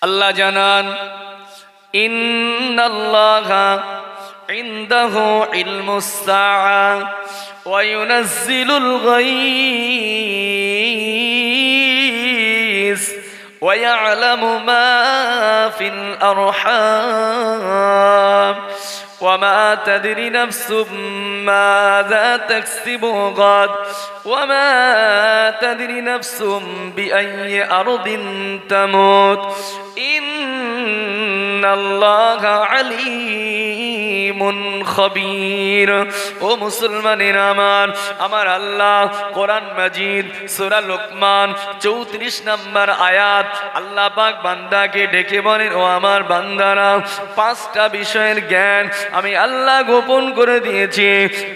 আল্লাহ জানান, ইন্নাল্লাহা ইনদাহু ইলমুস সাআ ওয়া ইউনাজ্জিলুল গায়স ওয়া ইয়ালামু মা ফিল আরহাম وما تدري نفس ماذا تكسب غد وما تدري نفس بأي أرض تموت إن الله عليم خبير। ও মুসলমানের আমার আল্লাহ কোরআন মাজিদ সূরা লোকমান 34 নম্বর আয়াত আল্লাহ পাক বান্দাকে ডেকে বলেন, ও আমার বান্দারা, পাঁচটা বিষয়ের জ্ঞান আমি আল্লাহ গোপন করে দিয়েছি।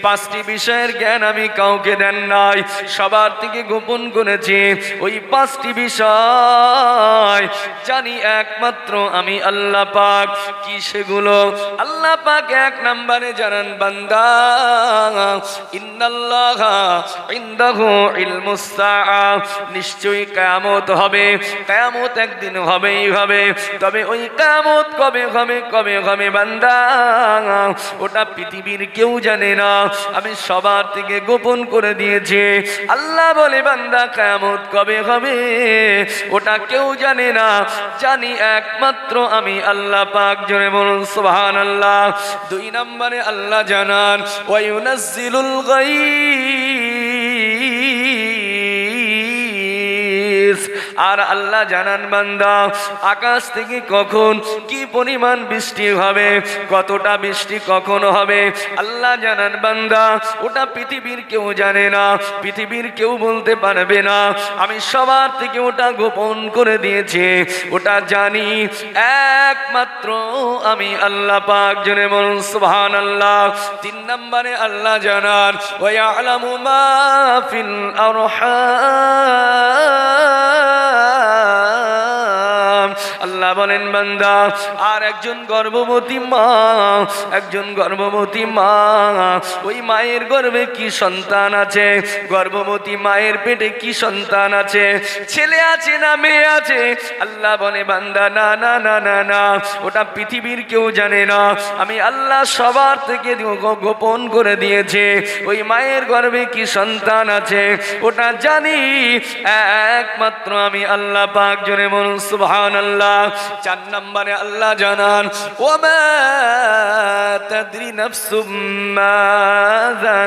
পাঁচটি বিষয়ের জ্ঞান আমি কাউকে দেন নাই, সবার থেকে গোপন করেছি। ওই পাঁচটি বিষয় জানি একমাত্র আমি আল্লাহ পাক। কি সেগুলো? আল্লাহ পাক এক নম্বরে জানান, বান্দা, ইন্নাল্লাহা ইনদাহু ইলমুস সাআ, নিশ্চয়ই কিয়ামত হবে। কিয়ামত একদিন হবেই হবে, তবে ওই কিয়ামত কবে হবে বান্দা, ওটা পৃথিবীর কেউ জানে না, আমি সবার থেকে গোপন করে দিয়েছি। আল্লাহ বলে, বান্দা, কিয়ামত কবে হবে ওটা কেউ জানে না, জানি একমাত্র আমি আল্লাহ পাক। জোরে বলুন সুবহানাল্লাহ। দুই নম্বরে আল্লাহ জানান, ওয়া ইউনাজ্জিলুল গায়স, আর আল্লাহ জানান বান্দা, আকাশ থেকে কখন কি পরিমাণ বৃষ্টি হবে, কতটা বৃষ্টি কখন হবে আল্লাহ জানান বান্দা, ওটা পৃথিবীর কেউ জানে না, পৃথিবীর কেউ বলতে পারবে না, আমি সবার থেকে ওটা গোপন করে দিয়েছি, ওটা জানি একমাত্র আমি আল্লাহ পাক। জনে বলুন সুবহানাল্লাহ। তিন নম্বরে আল্লাহ জানান, ওয়া ইয়ালামু মা ফিল আরহাম, আল্লাহ বলেন বান্দা, আর একজন গর্ভবতী মা, ওই মায়ের গর্ভে কি সন্তান আছে, গর্ভবতী মায়ের পেটে কি সন্তান আছে, ছেলে আছে না মেয়ে আছে, আল্লাহ বলে বান্দা, না না না না না, ওটা পৃথিবীর কেউ জানে না, আমি আল্লাহ সবার থেকে গোপন করে দিয়েছে। ওই মায়ের গর্ভে কি সন্তান আছে ওটা জানি একমাত্র আমি আল্লাহ পাক। জোরে বলুন সুবহানাল্লাহ। চার নম্বরে আল্লাহ জানান, ওমা তাদরি নাফসুম মাযা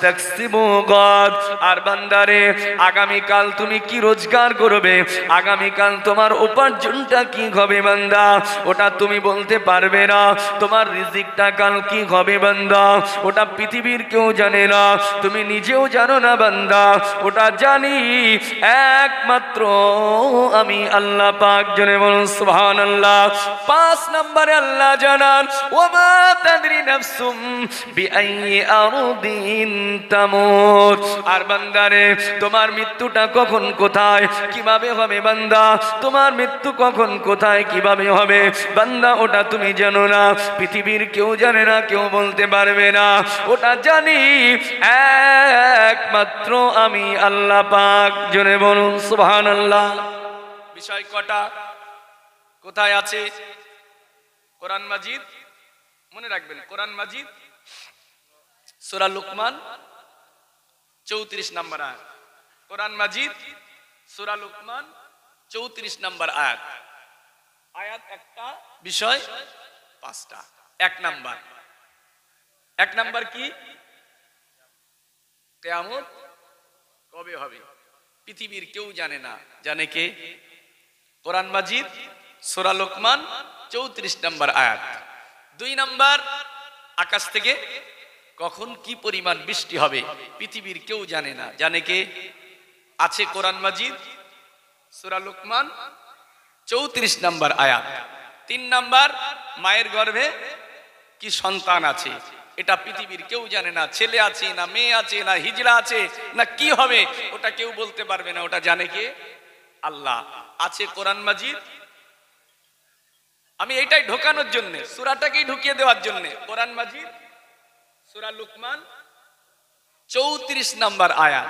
তাকসিবু গাদ, আর বান্দারে, আগামীকাল তুমি কি রোজগার করবে, আগামীকাল তোমার উপার্জনটা কি হবে বান্দা, ওটা তুমি বলতে পারবে না। তোমার রিজিকটা কাল কি হবে বান্দা, ওটা পৃথিবীর কেউ জানে না, তুমি নিজেও জানো না বান্দা, ওটা জানি একমাত্র আমি আল্লাহ পাক। জনে বলুন সুবহানাল্লাহ। পাঁচ নম্বরে আল্লাহ জানান, ওমা তাদরি নাফসুম বিআইয়ি আরদিন তামুত, আর বান্দারে, তোমার মৃত্যুটা কখন কোথায় কিভাবে হবে বান্দা, তোমার মৃত্যু কখন কোথায় কিভাবে হবে বান্দা, ওটা তুমি জানো না, পৃথিবীর কেউ জানে না, কেউ বলতে পারবে না, ওটা জানি একমাত্র আমি আল্লাহ পাক। জোরে বলুন সুবহানাল্লাহ। বিষয় কটা কোথায় আছে? কোরআন মাজিদ, মনে রাখবেন, কোরআন মাজিদ সূরা লোকমান 34 নম্বর আয়াত। কোরআন মাজিদ সূরা লোকমান 34 নম্বর আয়াত। আয়াত একটা, বিষয় পাঁচটা। এক নাম্বার কি? কিয়ামত কবে হবে পৃথিবীর কেউ জানে না, জানে কে? কোরআন মাজিদ সূরা লোকমান 34 নম্বর আয়াত। দুই নাম্বার, আকাশ থেকে কখন কি পরিমাণ বৃষ্টি হবে পৃথিবীর কেউ জানে না, জানে কে? আছে কোরআন মাজিদ সূরা লোকমান 34 নম্বর আয়াত। তিন নাম্বার, মায়ের গর্ভে কি সন্তান আছে, এটা পৃথিবীর কেউ জানে না, ছেলে আছে না মেয়ে আছে না হিজড়া আছে না কি হবে ওটা কেউ বলতে পারবে না, ওটা জানে কে? আল্লাহ। আছে কোরআন মাজিদ, আমি এইটাই ঢোকানোর জন্য, সূরাটাকেই ঢুকিয়ে দেওয়ার জন্য, কোরআন মাজিদ সূরা লোকমান 34 নম্বর আয়াত।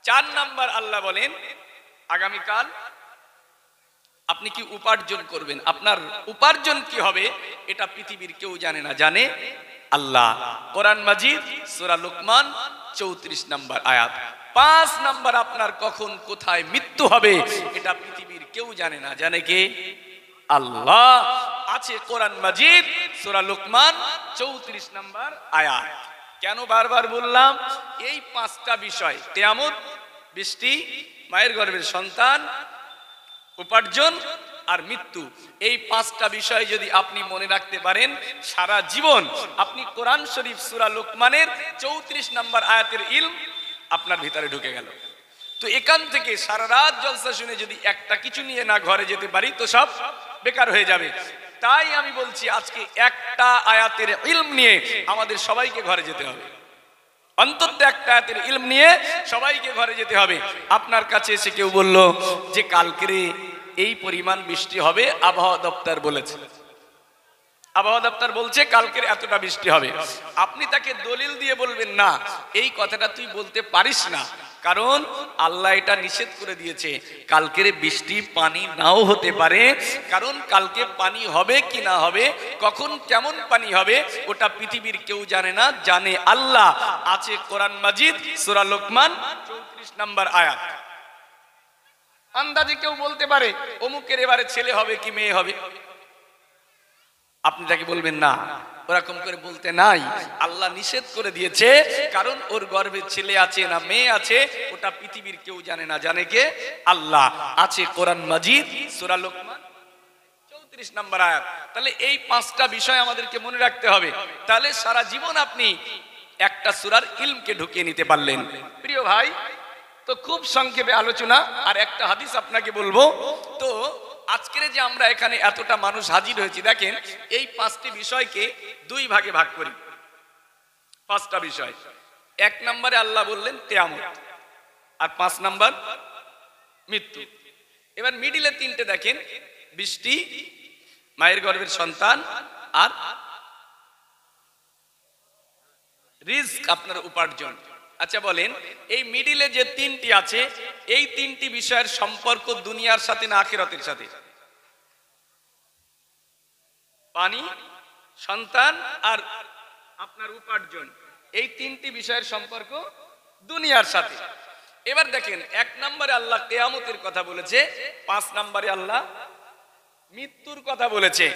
চার নাম্বার আল্লাহ বলেন, আগামীকাল আপনি কি উপার্জন করবেন, আপনার উপার্জন কি হবে, এটা পৃথিবীর কেউ জানে না, জানে আল্লাহ। কোরআন মাজিদ সূরা লুকমান 34 নম্বর আয়াত। 5 নম্বর, আপনার কখন কোথায় মৃত্যু হবে এটা পৃথিবীর কেউ জানে না, জানে কে? আল্লাহ। আছে কোরআন মাজিদ সূরা লুকমান 34 নম্বর আয়াত। কেন বারবার বললাম? এই 5টা বিষয়, কিয়ামত, বৃষ্টি, মায়ের গর্ভের সন্তান, উপার্জন আর মৃত্যু, এই 5টা বিষয় যদি আপনি মনে রাখতে পারেন, সারা জীবন আপনি কোরআন শরীফ সূরা লুকমানের 34 নম্বর আয়াতের ইলম আপনার ভিতরে ঢুকে গেল। তো এখান থেকে সারা রাত জলসা শুনে যদি একটা কিছু নিয়ে না ঘরে যেতে পারি তো সব বেকার হয়ে যাবে। তাই আমি বলছি আজকে একটা আয়াতের ইলম নিয়ে আমাদের সবাইকে ঘরে যেতে হবে, অন্তত একটা আয়াতের ইলম নিয়ে সবাইকে ঘরে যেতে হবে। আপনার কাছে এসে কেউ বলল যে কালকে এই পরিমাণ বৃষ্টি হবে, আবহাওয়া দপ্তর বলেছে, আবহাওয়া দপ্তর বলছে কালকের এতটা বৃষ্টি হবে। আপনি তাকে দলিল দিয়ে বলবেন না, এই কথাটা তুই বলতে পারিস না, কারণ আল্লাহ এটা নিষেধ করে দিয়েছে। কালকের বৃষ্টি পানি নাও হতে পারে, কারণ কালকে পানি হবে কি না হবে, কখন কেমন পানি হবে, ওটা পৃথিবীর কেউ জানে না, জানে আল্লাহ। আছে কোরআন মাজিদ সূরা লুকমান 34 নম্বর আয়াত। আন্দাজে কেউ বলতে পারে অমুকের এবারে ছেলে হবে কি মেয়ে হবে, আপনি তাকে বলবেন না, ওরকম করে বলতে নাই, আল্লাহ নিষেধ করে দিয়েছে, কারণ ওর গর্ভে ছেলে আছে না মেয়ে আছে ওটা পৃথিবীর কেউ জানে না, জানে কে? আল্লাহ। আছে কোরআন মাজিদ সূরা লুকমান 34 নম্বর আয়াত। তাহলে এই 5টা বিষয় আমাদেরকে মনে রাখতে হবে, তাহলে সারা জীবন আপনি একটা সূরার ইলমকে ঢুকিয়ে নিতে পারলেন। প্রিয় ভাই, তো খুব সংক্ষেপে আলোচনা, আর একটা হাদিস আপনাকে বলবো। তো আজকের যে আমরা এখানে এতটা মানুষ হাজির হয়েছি, দেখেন এই 5টি বিষয়কে 2 ভাগে ভাগ করি। 5টা বিষয়, 1 নম্বরে আল্লাহ বললেন কিয়ামত, আর 5 নম্বর মৃত্যু। এবার মিডিলে 3টে দেখেন, বৃষ্টি, মায়ের গর্ভের সন্তান, আর রিজক, আপনার উপার্জন। আচ্ছা বলেন, এই মিডিলে যে 3টি আছে, এই 3টি বিষয়ের সম্পর্ক দুনিয়ার সাথে না আখিরাতের সাথে? পানি, সন্তান আর আপনার উপার্জন, এই 3টি বিষয়ের সম্পর্ক দুনিয়ার সাথে। এবার দেখেন 1 নম্বরে আল্লাহ কিয়ামতের কথা বলেছে, 5 নম্বরে আল্লাহ মৃত্যুর কথা বলেছে।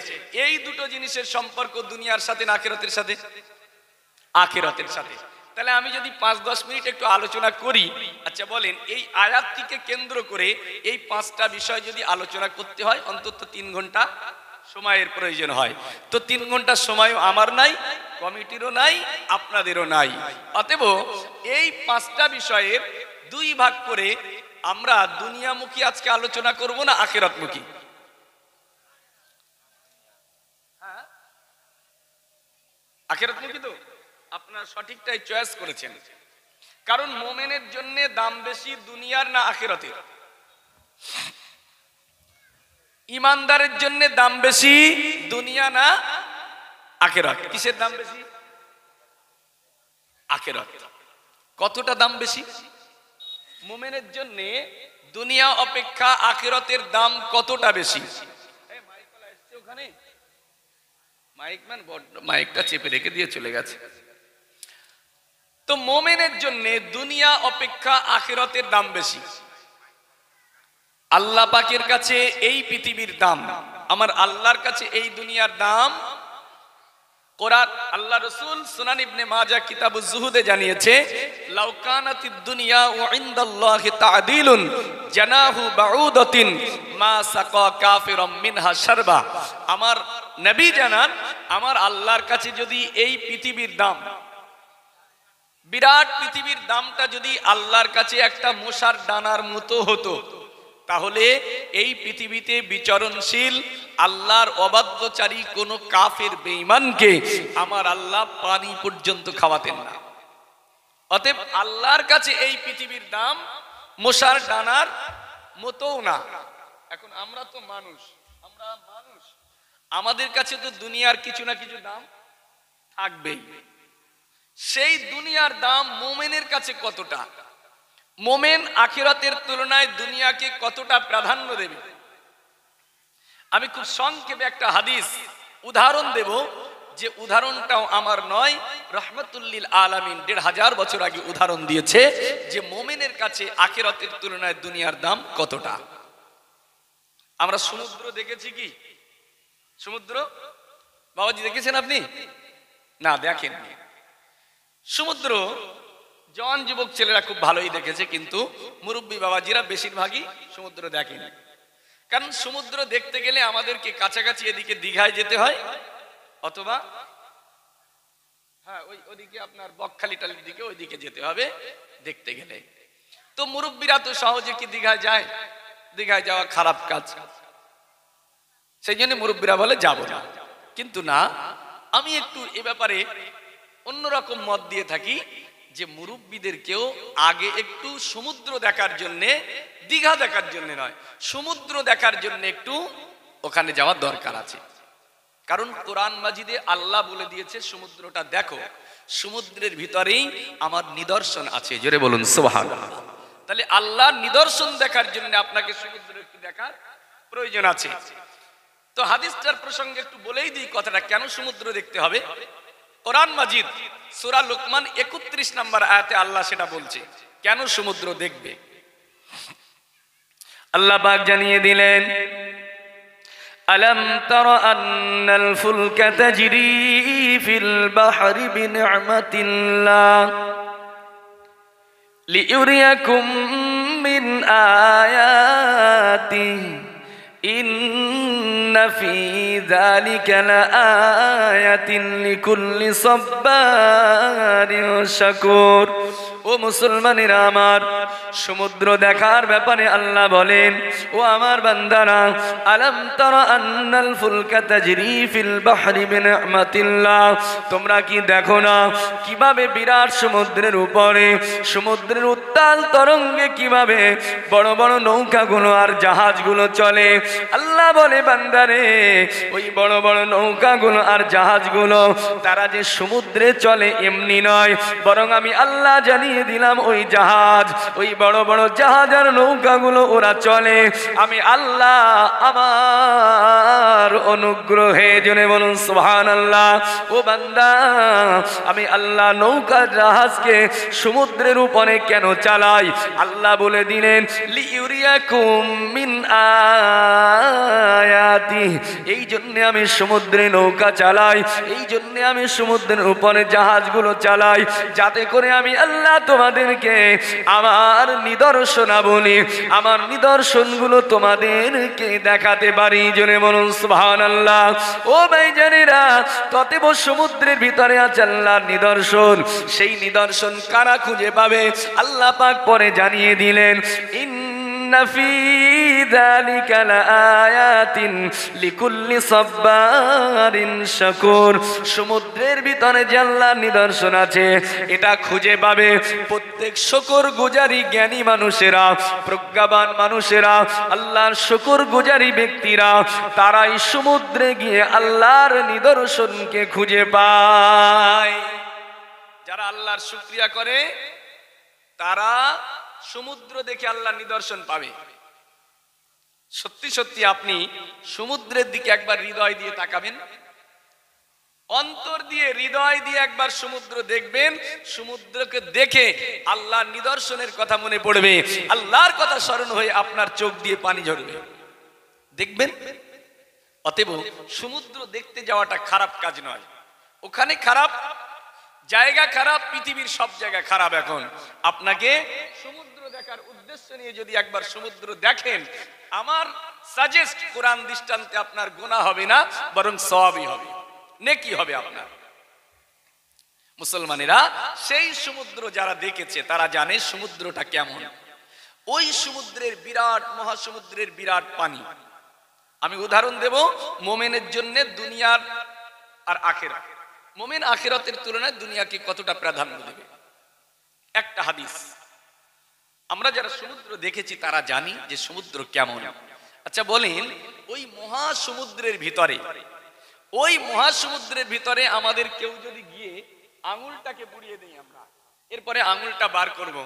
এই দুটো জিনিসের সম্পর্ক দুনিয়ার সাথে না আখিরাতের সাথে? আখিরাতের সাথে। তাহলে আমি যদি 5-10 মিনিট একটু আলোচনা করি। আচ্ছা বলেন, এই আয়াতটিকে কেন্দ্র করে এই 5টা বিষয় যদি আলোচনা করতে হয় অন্তত 3 ঘন্টা সময়ের প্রয়োজন হয়। তো 3 ঘন্টা সময় আমার নাই, কমিটিরও নাই, আপনাদেরও নাই। অতএব এই 5টা বিষয়ের 2 ভাগ করে আমরা দুনিয়ামুখী আজকে আলোচনা করব না আখিরাতমুখী? আখিরাতমুখী তো আপনারা সঠিকটাই চয়েস করেছেন, কারণ মুমিনের জন্য দাম বেশি দুনিয়ার না আখিরাতের? ইমানদারের জন্য দাম বেশি দুনিয়া না আখিরাত? কিসের দাম বেশি? আখিরাত। কতটা দাম বেশি? মুমিনের জন্য দুনিয়া অপেক্ষা আখিরাতের দাম কতটা বেশি? ওখানে মাইকম্যান মাইকটা চেপে রেখে দিয়ে চলে গেছে। তো মুমিনের জন্য দুনিয়া অপেক্ষা আখিরাতের দাম বেশি। আল্লাহ পাকের কাছে এই পৃথিবীর দাম, আমার আল্লাহর কাছে এই দুনিয়ার দাম। কোরআন, আল্লাহ রাসূল সুনান ইবনে মাজাহ কিতাবুজ যুহুদে জানিয়েছে, লাউ কানাতিদ দুনিয়া ওয়া ইনদাল্লাহি তা'দিলুন জানাহু বাউদাতিন মা সাকা কাফিরাম মিনহা শারবা। আমার নবী জানান, আমার আল্লাহর কাছে যদি এই পৃথিবীর দাম, বিরাট পৃথিবীর দামটা যদি আল্লাহর কাছে একটা মশার ডানার মতো হতো, তাহলে এই পৃথিবীতে বিচরণশীল আল্লাহর অবাধ্যচারী কোন কাফের বেঈমানকে আমার আল্লাহ পানি পর্যন্ত খাওয়াতেন না। অতএব আল্লাহর কাছে এই পৃথিবীর দাম মশার ডানার মতোও না। এখন আমরা তো মানুষ, আমাদের কাছে তো দুনিয়ার কিছু না কিছু দাম থাকবেই। সেই দুনিয়ার দাম মুমিনের কাছে কতটা? মুমিন আখিরাতের তুলনায় দুনিয়াকে কতটা প্রাধান্য দেবে? আমি খুব সংক্ষেপে একটা হাদিস উদাহরণ দেব, যে উদাহরণটাও আমার নয়, রহমতুল্লিল আলামিন 1500 বছর আগে উদাহরণ দিয়েছে যে মুমিনের কাছে আখিরাতের তুলনায় দুনিয়ার দাম কতটা। আমরা সমুদ্র দেখেছি কি? সমুদ্র বাবাজি দেখেছেন আপনি? না দেখেন। সমুদ্র জওয়ান যুবক ছেলেরা খুব ভালোই দেখেছে, কিন্তু মুরব্বী বাবাজিরা বেশিরভাগই সমুদ্র দেখেনি। কারণ সমুদ্র দেখতে গেলে আমাদেরকে কাছাকাছি এদিকে দীঘায় যেতে হয়, অথবা হ্যাঁ ওইদিকে আপনার বকখালিটালির দিকে ওইদিকে যেতে হবে দেখতে গেলে। তো মুরব্বীরা তো সহজে কি দীঘায় যায়? দীঘায় যাওয়া খারাপ কাজ, সেই জন্য মুরব্বীরা বলে যাব না। কিন্তু না, আমি একটু এ ব্যাপারে অন্যরকম মত দিয়ে থাকি, যে মুরব্বীদেরকেও আগে একটু সমুদ্র দেখার জন্য, দীঘা দেখার জন্য নয়, সমুদ্র দেখার জন্য একটু ওখানে যাওয়ার দরকার আছে। কারণ কোরআন মাজিদে আল্লাহ বলে দিয়েছে সমুদ্রটা দেখো, সমুদ্রের ভিতরেই আমার নিদর্শন আছে। জোরে বলুন সুবহানাল্লাহ। তাহলে আল্লাহর নিদর্শন দেখার জন্য আপনাকে সমুদ্র একটু দেখার প্রয়োজন আছে। তো হাদিসটার প্রসঙ্গে একটু বলেই দিই কথাটা, কেন সমুদ্র দেখতে হবে। কোরআন মাজিদ সূরা লুকমান 31 নম্বর আয়াতে আল্লাহ সেটা বলছে, কেন সমুদ্র দেখবে। আল্লাহ পাক জানিয়ে দিলেন, আলম তারা আন্নাল ফুলকা তাজরি ফিল বাহরি বিনি'মাতিল্লাহ লিইউরিয়াকুম মিন আয়াতিহি ইন্না ফি যালিকা লাআয়াতিন লিকুল্লি সাব্বারিন শাকুর। ও মুসলমানেরা আমার, সমুদ্র দেখার ব্যাপারে আল্লাহ বলেন, ও আমার বান্দারা, আলম তারা আন্নাল ফুলকা তাজরি ফিল বাহরি বিনি'মাতিল্লাহ, তোমরা কি দেখো না কিভাবে বিরাট সমুদ্রের উপরে, সমুদ্রের উত্তাল তরঙ্গে কিভাবে বড় বড় নৌকাগুলো আর জাহাজগুলো চলে। আল্লাহ বলে, বান্দারে, ওই বড় বড় নৌকাগুলো আর জাহাজগুলো তারা যে সমুদ্রে চলে এমনি নয়, বরং আমি আল্লাহ জানিয়ে দিলাম ওই জাহাজ, ওই বড় বড় জাহাজ আর নৌকাগুলো ওরা চলে আমি আল্লাহ আমার অনুগ্রহে। জনে বলুন সুবহানাল্লাহ। ও বান্দা, আমি আল্লাহ নৌকা জাহাজকে সমুদ্রের উপরে কেন চালাই? আল্লাহ বলে দিলেন, লিইউরিয়াকুম মিন আয়াতি, এই জন্য আমি সমুদ্রে নৌকা চালাই, এই জন্য আমি সমুদ্রের উপরে জাহাজগুলো চালাই, যাতে করে আমি আল্লাহ তোমাদেরকে আমার নিদর্শনাবলী, আমার নিদর্শনগুলো তোমাদেরকে দেখাতে পারি। জোরে বলুন সুবহানাল্লাহ। ও ভাইজানেরা, ততেব সমুদ্রের ভিতরে আছে আল্লাহর নিদর্শন। সেই নিদর্শন কারা খুঁজে পাবে? আল্লাহ পাক পরে জানিয়ে দিলেন, ইন্না ফি যালিকা লাআয়াতিন লিকুল্লি সাব্বারিন শাকুর। সমুদ্রের ভিতরে যে আল্লাহর নিদর্শন আছে, এটা খুঁজে পাবে প্রত্যেক শুকর গুজারি জ্ঞানী মানুষেরা, প্রজ্ঞাবান মানুষেরা, আল্লাহর শুকর গুজারি ব্যক্তিরা, তারাই সমুদ্রে গিয়ে আল্লাহর নিদর্শনকে খুঁজে পায়। যারা আল্লাহর শুকরিয়া করে তারা সমুদ্র দেখে আল্লাহর নিদর্শন পাবে। সত্যি সত্যি আপনি সমুদ্রের দিকে একবার হৃদয় দিয়ে তাকাবেন, অন্তর দিয়ে হৃদয় দিয়ে একবার সমুদ্র দেখবেন, সমুদ্রকে দেখে আল্লাহর নিদর্শনের কথা মনে পড়বে, আল্লাহর কথা স্মরণ হয়ে আপনার চোখ দিয়ে পানি ঝরবে, দেখবেন। অতএব সমুদ্র দেখতে যাওয়াটা খারাপ কাজ নয়। ওখানে খারাপ জায়গা, খারাপ পৃথিবীর সব জায়গা খারাপ। এখন আপনাকে সমুদ্র দেখার উদ্দেশ্য নিয়ে যদি একবার সমুদ্র দেখেন, আমার সাজেস্ট কোরআন দৃষ্টান্তে আপনার গুনাহ হবে না, বরং সওয়াবই হবে, নেকি হবে আপনার। মুসলমানেরা সেই সমুদ্র যারা দেখেছে তারা জানে সমুদ্রটা কেমন। ওই সমুদ্রের বিরাট, মহাসমুদ্রের বিরাট পানি। আমি উদাহরণ দেব মোমেনের জন্য দুনিয়ার আর আখিরাত। মোমেন আখিরাতের তুলনায় দুনিয়াকে কতটা প্রাধান্য দেবে। একটা হাদিস, আমরা যারা সমুদ্র দেখেছি তারা জানি যে সমুদ্র কেমন। আচ্ছা বলেন, ওই মহাসমুদ্রের ভিতরে, ওই মহাসমুদ্রের ভিতরে আমাদের কেউ যদি গিয়ে আঙুলটাকে বুড়িয়ে দেই আমরা, এরপরে আঙুলটা বার করব।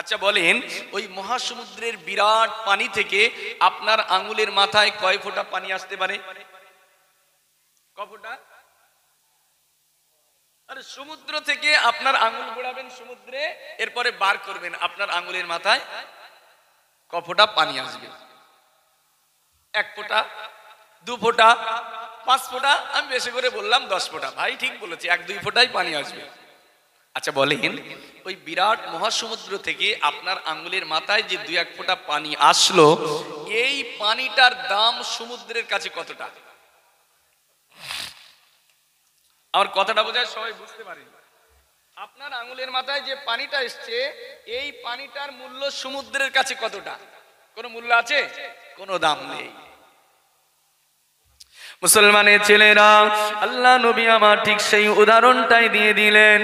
আচ্ছা বলেন, ওই মহাসমুদ্রের বিরাট পানি থেকে আপনার আঙুলের মাথায় কয় ফোঁটা পানি আসতে পারে? ক ফোঁটা? আরে সমুদ্র থেকে আপনার আঙুল ঘোরাবেন সমুদ্রে, এরপরে বার করবেন, আপনার আঙুলের মাথায় ক ফোঁটা পানি আসবে? 1 ফোঁটা, 2 ফোঁটা, 5 ফোঁটা? আমি বেশি করে বললাম 10 ফোঁটা। ভাই ঠিক বলেছে, 1-2 ফোঁটাই পানি আসবে। আচ্ছা বলেন, ওই বিরাট মহাসমুদ্র থেকে আপনার আঙ্গুলের মাথায় যে 2-1 ফোঁটা পানি আসলো, এই পানিটার দাম সমুদ্রের কাছে কতটা? আমার কথাটা বোঝায় সবাই বুঝতে পারেন। আপনার আঙ্গুলের মাথায় যে পানিটা এসছে, এই পানিটার মূল্য সমুদ্রের কাছে কতটা? কোনো মূল্য আছে? কোনো দাম নেই। মুসলমানের ছেলেরা, আল্লাহ নবী আমার ঠিক সেই উদাহরণটাই দিয়ে দিলেন।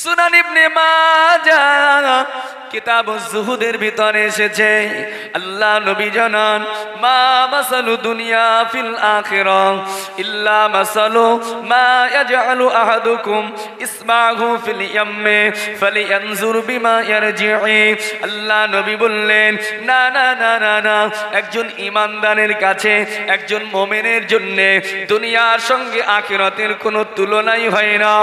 সুনান ইবনে মাজাহ কিতাবুজ জুহুদের ভিতরে এসেছে, আল্লাহ নবী জানান, মা মাসালু দুনিয়া ফিল আখিরাহ ইল্লা মাসালু মা ইয়াজআলু আহাদুকুম ইসবাহু ফিল ইয়াম্মি ফালিয়ানজুর বিমা ইয়ারজি'i। আল্লাহ নবী বললেন, না না না না না, একজন ঈমানদারের কাছে, একজন মুমিনের জন্য দুনিয়ার সঙ্গে আখিরাতের কোনো তুলনাই হয় না।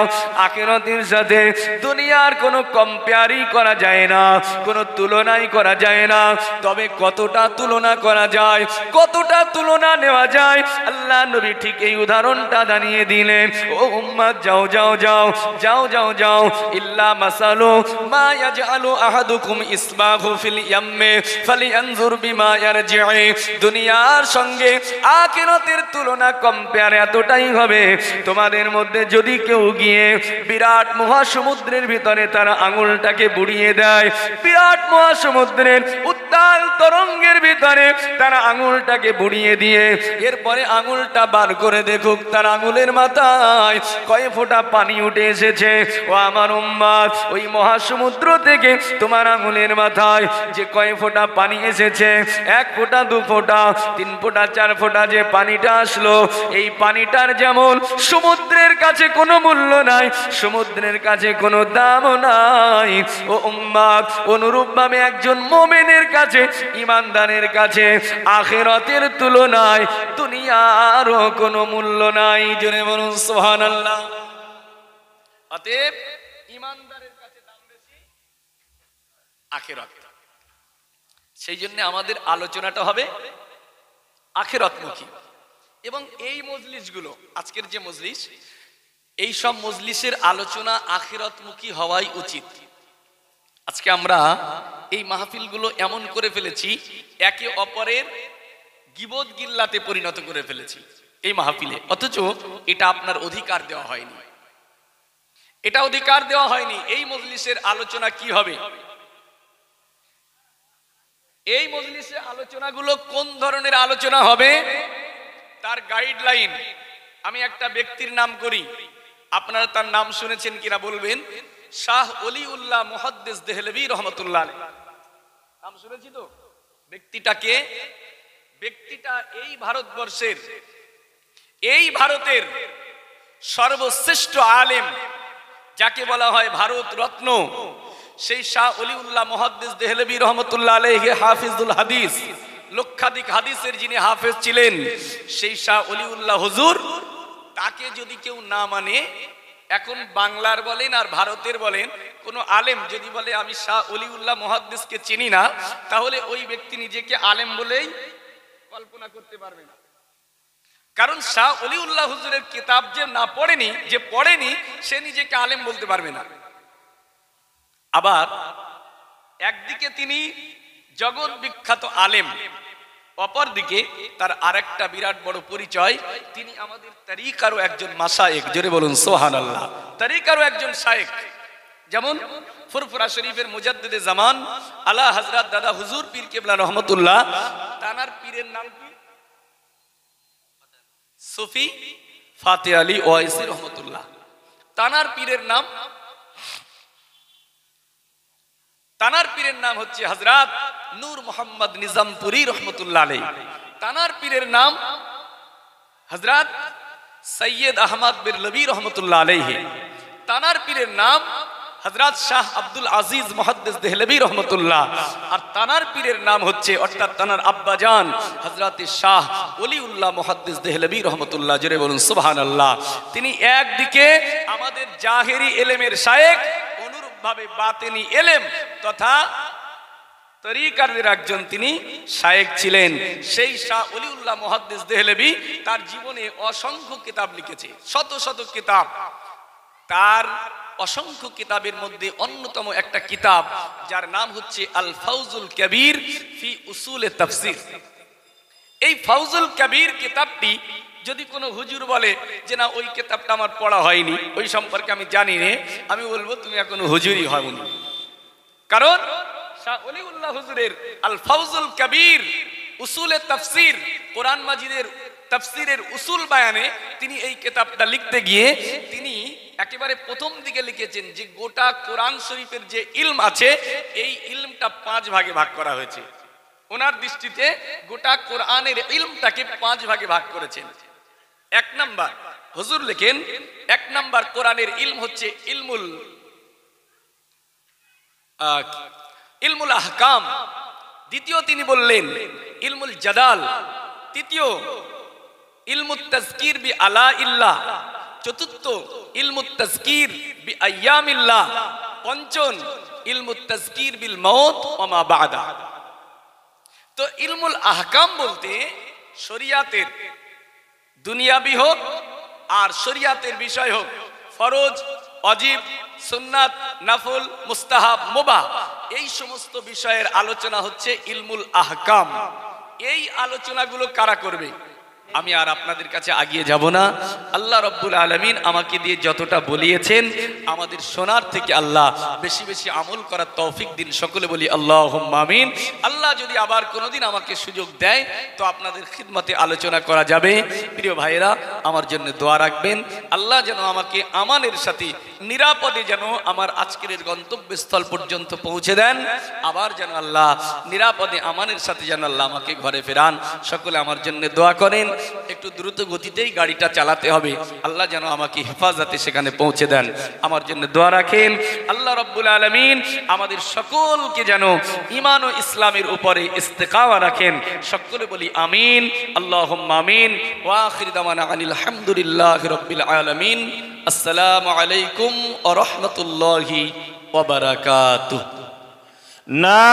আখিরাতের সাথে দুনিয়ার কোনো কম্পেয়ারই করা যায় না, কোনো তুলনাই করা যায় না। তবে কতটা তুলনা করা যায়, কতটা তুলনা নেওয়া যায়, আল্লাহ নবী ঠিক এই উদাহরণটা জানিয়ে দিলেন। ও উম্মত, যাও যাও যাও যাও যাও যাও, ইল্লা মাসালু মা ইয়াজআলু আহাদুকুম ইসবাহু ফিল ইয়াম্মি ফালিয়ানজুর বিমা ইয়ারজি'i। দুনিয়ার সঙ্গে আখিরাতের তুলনা কম্পেয়ার এতটাই হবে, তোমাদের মধ্যে যদি কেউ গিয়ে বিরাট মহাসমুদ্রের ভিতরে তার আঙুলটাকে বুড়িয়ে দেয়, বিরাট মহাসমুদ্রের উত্তাল তরঙ্গের ভিতরে তার আঙুলটাকে বুড়িয়ে দিয়ে এরপরে আঙুলটা বার করে দেখুক তার আঙুলের মাথায় কয় ফোঁটা পানি উঠে এসেছে। ও আমার উম্মত, ওই মহাসমুদ্র থেকে তোমার আঙুলের মাথায় যে কয় ফোঁটা পানি এসেছে, 1 ফোঁটা, 2 ফোঁটা, 3 ফোঁটা, 4 ফোঁটা যে পানিটা আসলো, এই পানিটার যেমন সমুদ্রের কাছে কোনো মূল্য নাই, সমুদ্রের কাছে কোনো দামও নাই, ও উম্মত অনুরূপভাবে একজন মুমিনের কাছে, ঈমানদারের কাছে আখিরাতের তুলনায় দুনিয়ারও কোনো মূল্য নাই। জোরে বলুন সুবহানাল্লাহ। অতএব ঈমানদারের কাছে দাম বেশি আখিরাত। সেই জন্য আমাদের আলোচনাটা হবে আখিরাতমুখী। এবং এই মজলিসগুলো, আজকের যে মজলিস, এই সব মজলিসের আলোচনা আখিরাতমুখী হওয়াই উচিত। আজকে আমরা এই মাহফিলগুলো এমন করে ফেলেছি, একে অপরের গীবত গিল্লাতে পরিণত করে ফেলেছি এই মাহফিলে, অথচ এটা আপনার অধিকার দেওয়া হয়নি, এটা অধিকার দেওয়া হয়নি। এই মজলিসের আলোচনা কি হবে, এই মজলিসের আলোচনাগুলো কোন ধরনের আলোচনা হবে, তার গাইডলাইন আমি একটা ব্যক্তির নাম করি, আপনারা তার নাম শুনেছেন কিনা বলবেন। শাহ ওলিউল্লাহ মুহাদ্দিস দেহলভী রহমতুল্লাহ আলাইহি, নাম শুনেছি তো? ব্যক্তিটাকে, ব্যক্তিটা এই ভারতবর্ষের, এই ভারতের সর্বশ্রেষ্ঠ আলেম, যাকে বলা হয় ভারত রত্ন, সেই শাহ ওলিউল্লাহ মুহাদ্দিস দেহলভী রহমতুল্লাহ আলাইহি হাফিজুল হাদিস, লক্ষাধিক হাদিসের যিনি হাফেজ ছিলেন, সেই শাহ ওলিউল্লাহ হুজুর, তাকে যদি কেউ না মানে, এখন বাংলার বলেন আর ভারতের বলেন, কোন আলেম যদি বলে আমি শাহ ওলিউল্লাহ মুহাদ্দিসকে চিনি না, তাহলে ওই ব্যক্তি নিজেকে আলেম বলেই কল্পনা করতে পারবে না। কারণ শাহ ওলিউল্লাহ হুজুরের কিতাব যে না পড়েনি, যে পড়েনি, সে নিজেকে আলেম বলতে পারবে না। আবার একদিকে তিনি জগৎ বিখ্যাত আলেম, অপরদিকে তার আরেকটা বিরাট বড় পরিচয়, তিনি আমাদের তরিকারও একজন মাশায়েখ। জোরে বলুন সুবহানাল্লাহ। তরিকারও একজন শায়েখ। যেমন ফুরফুরা শরীফের মুজাদ্দিদে জামান আলা হযরত দাদা হুজুর পীর কেবলা রহমতুল্লাহ, তানার পীরের নাম কি? সুফি ফাতে আলী ওয়াইসি রহমতুল্লাহ। তানার পীরের নাম, তানার পীরের নাম হচ্ছে হযরত নূর মোহাম্মদ নিজামপুরী রহমতুল্লাহ আলাইহি। তানার পীরের নাম হযরত সৈয়দ আহমদ বিরলভী রহমতুল্লাহ আলাইহি। তানার পীরের নাম হযরত শাহ আব্দুল আজিজ মুহাদ্দিস দেহলভী রহমতুল্লাহ, আর তানার পীরের নাম হচ্ছে, অর্থাৎ তানার আব্বাজান হযরত শাহ ওলিউল্লাহ মুহাদ্দিস দেহলভী রহমতুল্লাহ। জোরে বলুন সুবহানাল্লাহ। তিনি একদিকে আমাদের জাহেরি এলেমের শায়েখ, অনুরূপভাবে বাতিনি এলেম তথা তরিকার একজন তিনি শায়েখ ছিলেন। সেই শাহ ওলিউল্লাহ মুহাদ্দিস দেহলভী তার জীবনে অসংখ্য কিতাব লিখেছে, শত শত কিতাব। তার অসংখ্য কিতাবের মধ্যে অন্যতম একটা কিতাব যার নাম হচ্ছে আল ফাউজুল কবির ফি উসুলে তাফসীর। এই ফাউজুল কবির কিতাবটি যদি কোনো হুজুর বলে যে না ওই কিতাবটা আমার পড়া হয়নি, ওই সম্পর্কে আমি জানি না, আমি বলবো তুমি এখনো হুজুরই হয়নি। কারণ শাহ ওলিউল্লাহ হুজুরের আল ফাউজুল কবির উসুলে তাফসীর, কোরআন মাজিদের তাফসীরের উসুল বায়ানে তিনি এই কিতাবটা লিখতে গিয়ে তিনি একেবারে প্রথম দিকে লিখেছেন যে গোটা কোরআন শরীফের যে ইলম আছে এই ইলমটা 5 ভাগে ভাগ করা হয়েছে। ওনার দৃষ্টিতে গোটা কোরআনের ইলমটাকে 5 ভাগে ভাগ করেছেন। 1 নাম্বার হুজুর লেখেন, 1 নাম্বার কোরআনের ইলম হচ্ছে ইলমুল আহকাম। দ্বিতীয় তিনি বললেন ইলমুল জাদাল। তৃতীয় ইলমুত তাজকির বি আলা ইল্লাহ। চতুর্থ ইলমুত তাজকির বি আইয়ামিল্লাহ। পঞ্চম ইলমুত তাজকির বিল মউত ওয়া মা বাদা। তো ইলমুল আহকাম বলতে শরিয়াতের দুনিয়াবি হোক আর শরিয়াতের বিষয় হোক, ফরজ, ওয়াজিব, সুন্নাত, নফল, মুস্তাহাব, মুবাহ, এই সমস্ত বিষয়ের আলোচনা হচ্ছে ইলমুল আহকাম। এই আলোচনাগুলো কারা করবে? আমি আর আপনাদের কাছে আগিয়ে যাব না। আল্লাহ রব্বুল আলামিন আমাকে দিয়ে যতটা বলিয়েছেন আমাদের শোনার থেকে আল্লাহ বেশি বেশি আমল করার তৌফিক দিন। সকলে বলি আল্লাহুম্মা আমিন। আল্লাহ যদি আবার কোনোদিন আমাকে সুযোগ দেয় তো আপনাদের খিদমতে আলোচনা করা যাবে। প্রিয় ভাইরা, আমার জন্য দোয়া রাখবেন। আল্লাহ যেন আমাকে আমানের সাথে নিরাপদে যেন আমার আজকের গন্তব্যস্থল পর্যন্ত পৌঁছে দেন, আবার যেন আল্লাহ নিরাপদে আমানের সাথে যেন আল্লাহ আমাকে ঘরে ফেরান। সকলে আমার জন্য দোয়া করেন। একটু দ্রুত গতিতেই গাড়িটা চালাতে হবে, আল্লাহ যেন আমাকে হেফাজতে সেখানে পৌঁছে দেন। আমার জন্য দোয়া রাখেন। আল্লাহ রাব্বুল আলামিন আমাদের সকলকে যেন ঈমান ও ইসলামের উপরে ইস্তেকামা রাখেন। সকলে বলি আমিন, আল্লাহুম্মা আমিন। ওয়া আখির দাওয়ানা আনিল হামদুলিল্লাহি রাব্বিল আলামিন। আসসালামু আলাইকুম ওয়া রাহমাতুল্লাহি ওয়া বারাকাতুহু। না